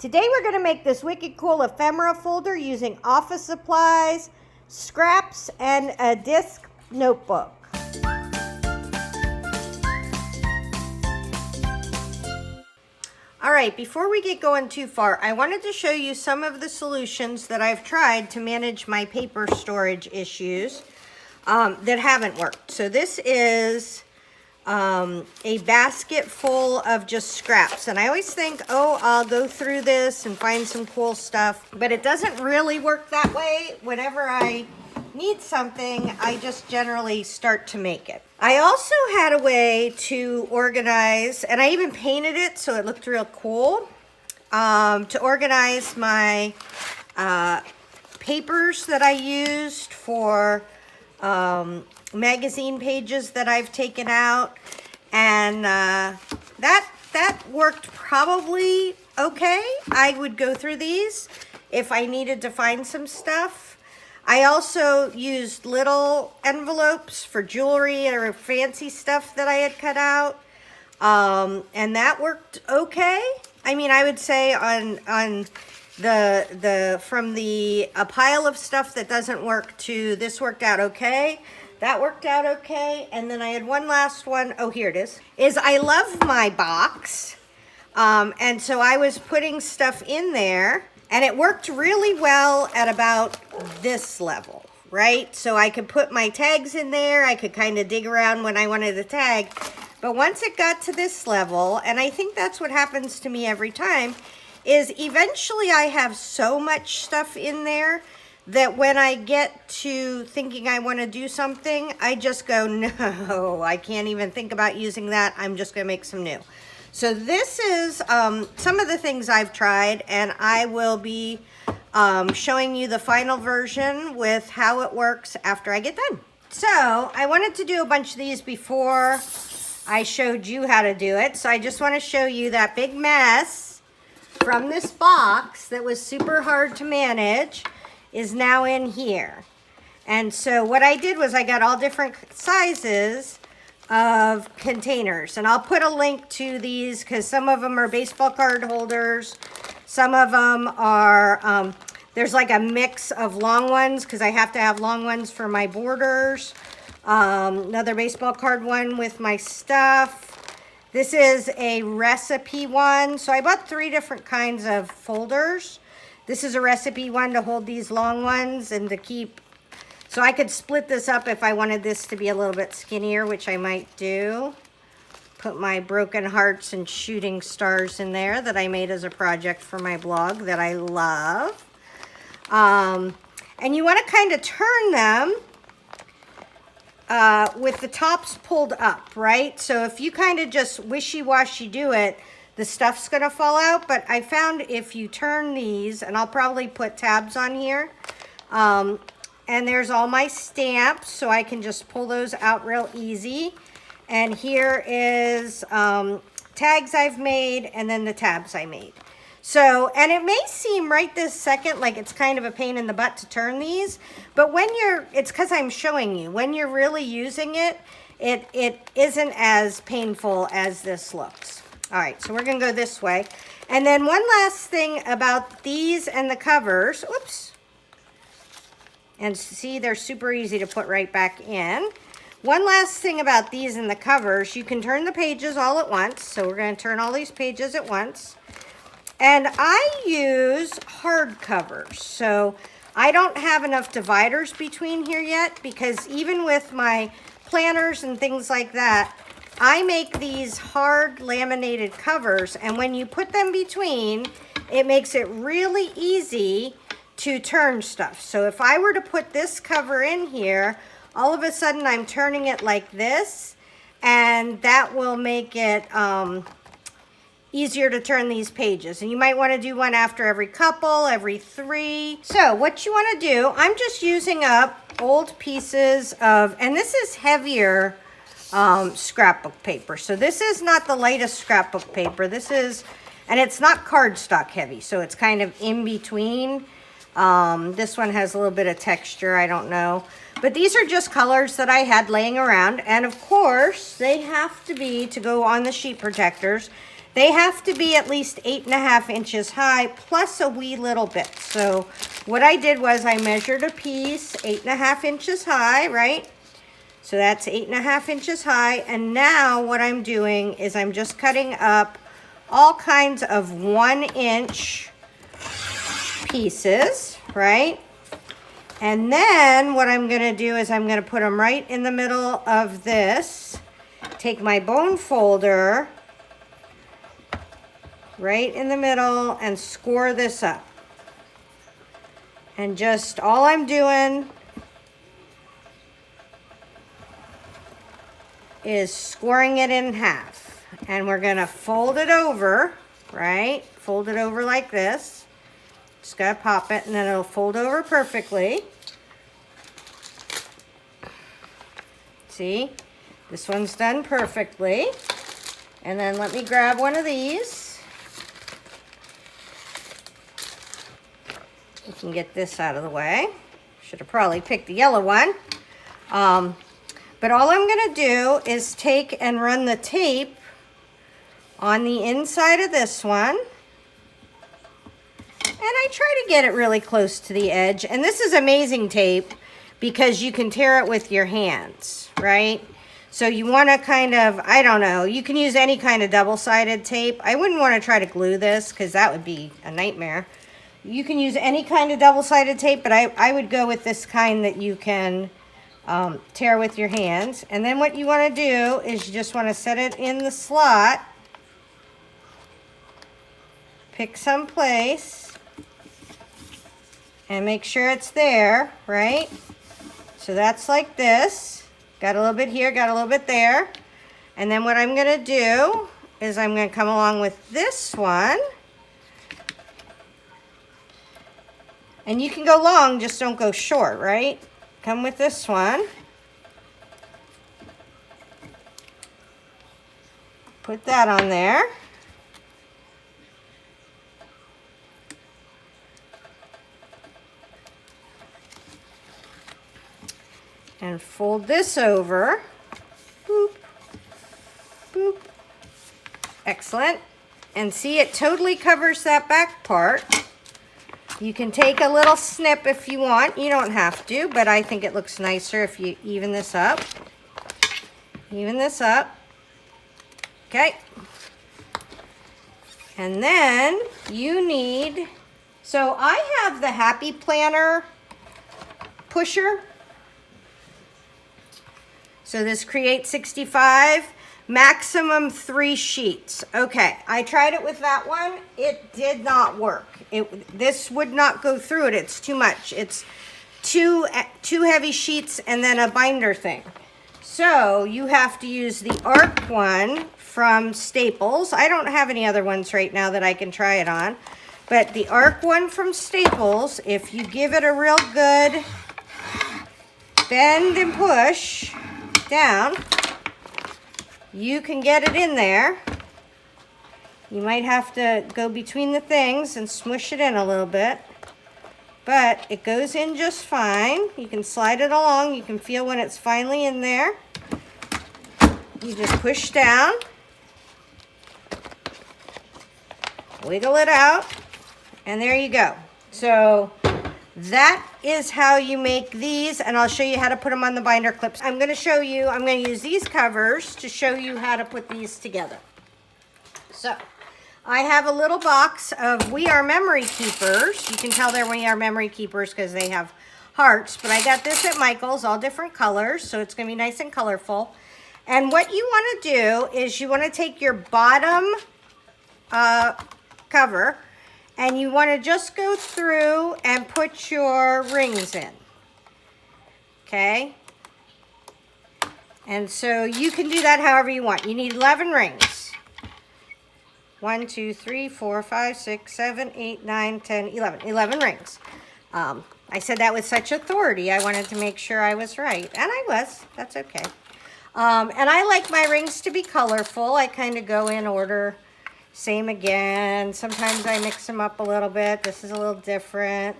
Today we're going to make this wicked cool ephemera folder using office supplies, scraps, and a disc notebook. Alright, before we get going too far, I wanted to show you some of the solutions that I've tried to manage my paper storage issues that haven't worked. So this is a basket full of just scraps, and I always think, oh, I'll go through this and find some cool stuff, but it doesn't really work that way. Whenever I need something, I just generally start to make it. I also had a way to organize, and I even painted it so it looked real cool, to organize my papers that I used for magazine pages that I've taken out, and that worked probably okay. I would go through these if I needed to find some stuff. I also used little envelopes for jewelry or fancy stuff that I had cut out, and that worked okay. I mean, I would say on from a pile of stuff that doesn't work to this worked out okay. That worked out okay. And then I had one last one. Oh, here it is I love my box. And so I was putting stuff in there, and it worked really well at about this level, right? So I could put my tags in there. I could kind of dig around when I wanted a tag. But once it got to this level, and I think that's what happens to me every time, is eventually I have so much stuff in there that when I get to thinking I want to do something, I just go, no, I can't even think about using that. I'm just going to make some new. So this is some of the things I've tried, and I will be showing you the final version with how it works after I get done. So I wanted to do a bunch of these before I showed you how to do it. So I just want to show you that big mess from this box that was super hard to manage is now in here. And so what I did was I got all different sizes of containers, and I'll put a link to these because some of them are baseball card holders, some of them are there's like a mix of long ones because I have to have long ones for my borders, another baseball card one with my stuff. This is a recipe one, so I bought 3 different kinds of folders. This is a recipe one to hold these long ones and to keep, so I could split this up if I wanted this to be a little bit skinnier, which I might do. Put my broken hearts and shooting stars in there that I made as a project for my blog that I love. And you want to kind of turn them with the tops pulled up, right? So if you kind of just wishy-washy do it, the stuff's gonna fall out. But I found if you turn these, and I'll probably put tabs on here, and there's all my stamps, so I can just pull those out real easy. And here is tags I've made, and then the tabs I made. So, and it may seem right this second like it's kind of a pain in the butt to turn these, but when it's because I'm showing you, when you're really using it, it isn't as painful as this looks. All right, so we're gonna go this way. And then one last thing about these and the covers, oops. And see, they're super easy to put right back in. One last thing about these and the covers, you can turn the pages all at once. So we're gonna turn all these pages at once. And I use hard covers. So I don't have enough dividers between here yet, because even with my planners and things like that, I make these hard laminated covers, and when you put them between, it makes it really easy to turn stuff. So if I were to put this cover in here, all of a sudden I'm turning it like this, and that will make it easier to turn these pages. And you might want to do one after every couple, every 3. So what you want to do, I'm just using up old pieces of, and this is heavier scrapbook paper. So this is not the lightest scrapbook paper. This is, and it's not cardstock heavy, so it's kind of in between. This one has a little bit of texture, I don't know. But these are just colors that I had laying around, and of course they have to be to go on the sheet protectors. They have to be at least 8.5 inches high plus a wee little bit. So what I did was I measured a piece 8.5 inches high, right? So that's 8.5 inches high. And now what I'm doing is I'm just cutting up all kinds of 1 inch pieces, right? And then what I'm gonna do is I'm gonna put them right in the middle of this. Take my bone folder right in the middle and score this up. And just all I'm doing is scoring it in half. And we're gonna fold it over, right? Fold it over like this. Just gotta pop it and then it'll fold over perfectly. See, this one's done perfectly. And then let me grab one of these. We can get this out of the way. Should have probably picked the yellow one. But all I'm gonna do is take and run the tape on the inside of this one. And I try to get it really close to the edge. And this is amazing tape because you can tear it with your hands, right? So you want to kind of, I don't know, you can use any kind of double-sided tape. I wouldn't want to try to glue this because that would be a nightmare. You can use any kind of double-sided tape, but I would go with this kind that you can tear with your hands. And then what you want to do is you just want to set it in the slot. Pick some place. And make sure it's there, right? So that's like this. Got a little bit here, got a little bit there. And then what I'm gonna do is I'm gonna come along with this one. And you can go long, just don't go short, right? Come with this one. Put that on there. And fold this over. Boop, boop. Excellent. And see, it totally covers that back part. You can take a little snip if you want. You don't have to, but I think it looks nicer if you even this up. Even this up. Okay. And then you need, so I have the Happy Planner pusher. So this Create 65, maximum 3 sheets. Okay, I tried it with that one. It did not work. This would not go through it. It's too much. It's two heavy sheets and then a binder thing. So you have to use the Arc one from Staples. I don't have any other ones right now that I can try it on. But the Arc one from Staples, if you give it a real good bend and push down, you can get it in there. You might have to go between the things and smush it in a little bit, but it goes in just fine. You can slide it along. You can feel when it's finally in there. You just push down, wiggle it out, and there you go. So that is how you make these, and I'll show you how to put them on the binder clips. I'm going to use these covers to show you how to put these together. So I have a little box of We Are Memory Keepers. You can tell they're We Are Memory Keepers because they have hearts, but I got this at Michael's, all different colors, so it's going to be nice and colorful. And what you want to do is you want to take your bottom cover, and you want to just go through and put your rings in, okay? And so you can do that however you want. You need 11 rings. 1, 2, 3, 4, 5, 6, 7, 8, 9, 10, 11. 11 rings. I said that with such authority. I wanted to make sure I was right. And I was. That's okay. And I like my rings to be colorful. I kind of go in order. Same again. Sometimes I mix them up a little bit. This is a little different.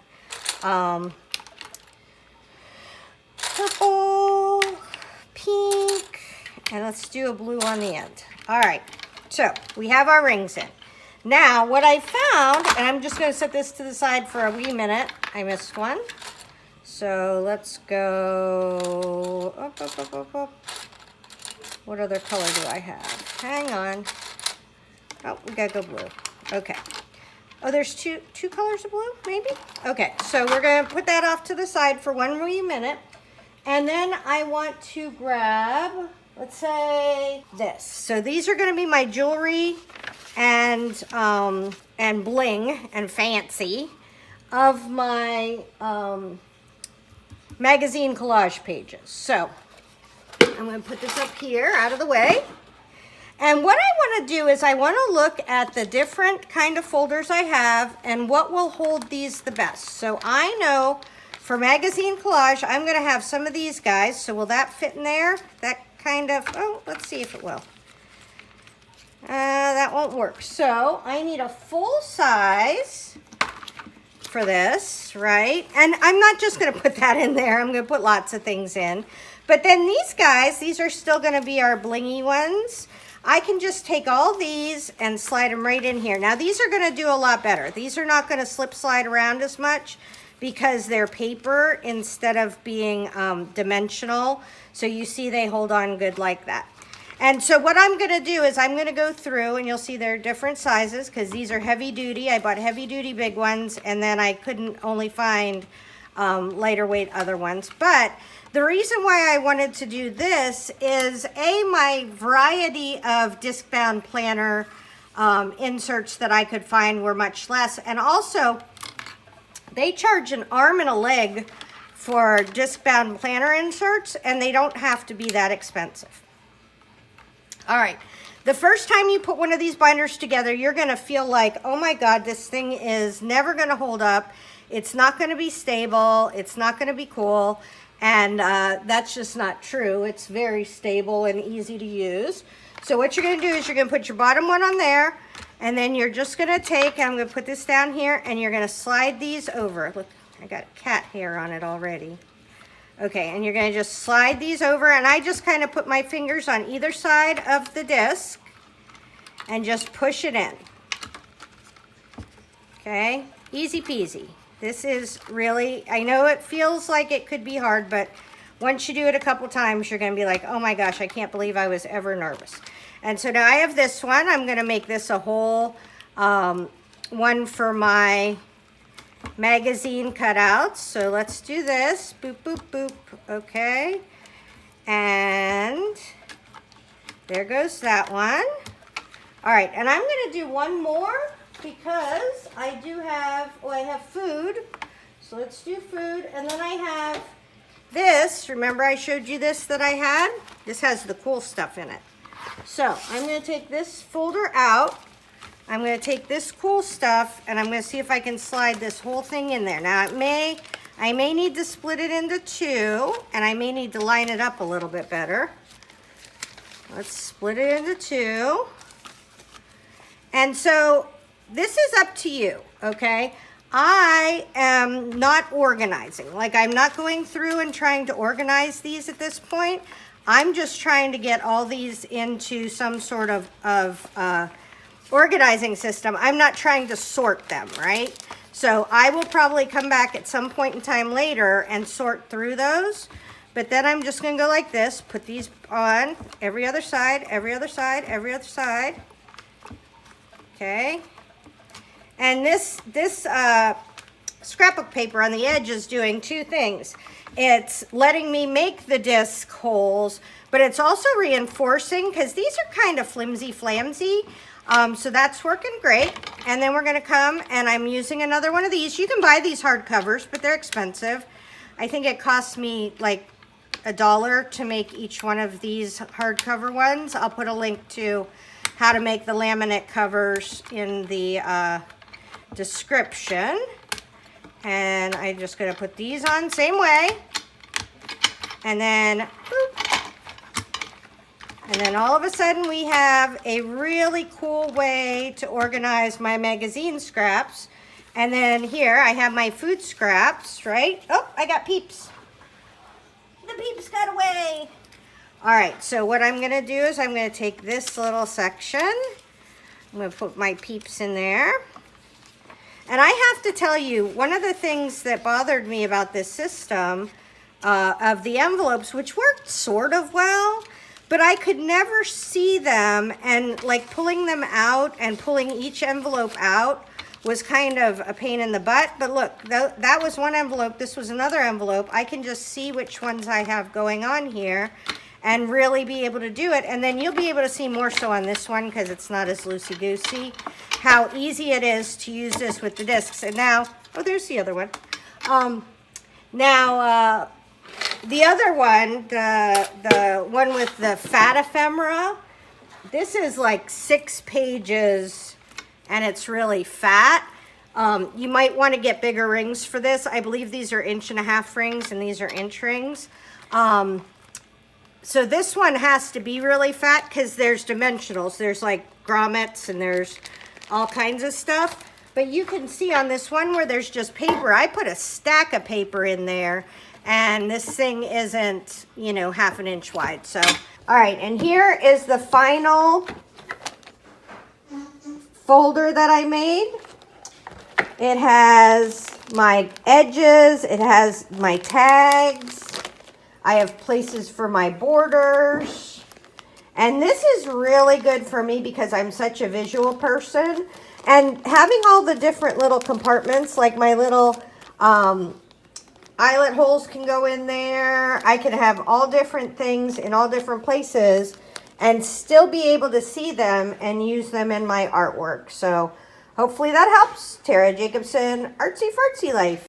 Purple, pink, and let's do a blue on the end. All right. so we have our rings in. Now, what I found, and I'm just going to set this to the side for a wee minute. I missed one. So let's go up. What other color do I have? Hang on. Oh, we got to go blue. Okay. Oh, there's two colors of blue, maybe? Okay, so we're going to put that off to the side for one wee minute. And then I want to grab, let's say, this. So these are going to be my jewelry and bling and fancy of my magazine collage pages. So I'm going to put this up here out of the way. And what I want to do is I want to look at the different kind of folders I have and what will hold these the best. So I know for magazine collage, I'm going to have some of these guys. So will that fit in there? That kind of, oh, let's see if it will. That won't work. So I need a full size for this, right? And I'm not just going to put that in there. I'm going to put lots of things in. But then these guys, these are still going to be our blingy ones. I can just take all these and slide them right in here. Now these are going to do a lot better. These are not going to slip slide around as much because they're paper instead of being dimensional. So you see they hold on good like that. And so what I'm going to do is I'm going to go through, and you'll see they're different sizes because these are heavy duty. I bought heavy duty big ones, and then I couldn't only find lighter weight other ones. But the reason why I wanted to do this is my variety of disc-bound planner inserts that I could find were much less. And also, they charge an arm and a leg for disc-bound planner inserts, and they don't have to be that expensive. All right, the first time you put one of these binders together, you're gonna feel like, oh my God, this thing is never gonna hold up. It's not gonna be stable. It's not gonna be cool. And that's just not true. It's very stable and easy to use. So what you're gonna do is you're gonna put your bottom one on there, and then you're just gonna take, and I'm gonna put this down here, and you're gonna slide these over. Look, I got cat hair on it already. Okay, and you're gonna just slide these over, and I just kind of put my fingers on either side of the disc and just push it in. Okay, easy peasy. This is really, I know it feels like it could be hard, but once you do it a couple times, you're gonna be like, oh my gosh, I can't believe I was ever nervous. And so now I have this one. I'm gonna make this a whole one for my magazine cutouts. So let's do this. Boop, boop, boop. Okay. And there goes that one. All right, and I'm gonna do one more because I do have, I have food. So let's do food. And then I have this. Remember I showed you this that I had? This has the cool stuff in it. So I'm gonna take this folder out. I'm going to take this cool stuff, and I'm going to see if I can slide this whole thing in there. Now, I may need to split it into two, and I may need to line it up a little bit better. Let's split it into two. And so this is up to you, okay? I am not organizing. Like, I'm not going through and trying to organize these at this point. I'm just trying to get all these into some sort of organizing system. I'm not trying to sort them, right? So I will probably come back at some point in time later and sort through those. But then I'm just gonna go like this, put these on every other side, every other side, every other side. Okay. And this scrapbook paper on the edge is doing two things. It's letting me make the disc holes, but it's also reinforcing because these are kind of flimsy flamsy. So that's working great. And then we're gonna come, and I'm using another one of these. You can buy these hardcovers, but they're expensive. I think it costs me like $1 to make each one of these hardcover ones. I'll put a link to how to make the laminate covers in the description. And I'm just gonna put these on same way. And then, boop. And then all of a sudden we have a really cool way to organize my magazine scraps. And then here I have my food scraps, right? Oh, I got peeps. The peeps got away. All right, so what I'm gonna do is I'm gonna take this little section I'm going to put my peeps in there. And I have to tell you, one of the things that bothered me about this system of the envelopes, which worked sort of well, but I could never see them, and like pulling them out and pulling each envelope out was kind of a pain in the butt. But look, that was one envelope, this was another envelope. I can just see which ones I have going on here and really be able to do it. And then you'll be able to see more so on this one because it's not as loosey-goosey, how easy it is to use this with the discs. And now, oh, there's the other one. The other one, the one with the fat ephemera, this is like 6 pages and it's really fat. You might want to get bigger rings for this. I believe these are 1.5 rings and these are inch rings. So this one has to be really fat because there's dimensionals. There's like grommets and there's all kinds of stuff. But you can see on this one where there's just paper, I put a stack of paper in there, and this thing isn't, you know, 1/2 inch wide. So, all right, and here is the final folder that I made. It has my edges, it has my tags, I have places for my borders, and this is really good for me because I'm such a visual person, and having all the different little compartments, like my little eyelet holes can go in there. I can have all different things in all different places and still be able to see them and use them in my artwork. So hopefully that helps. Tara Jacobson, Artsy Fartsy Life.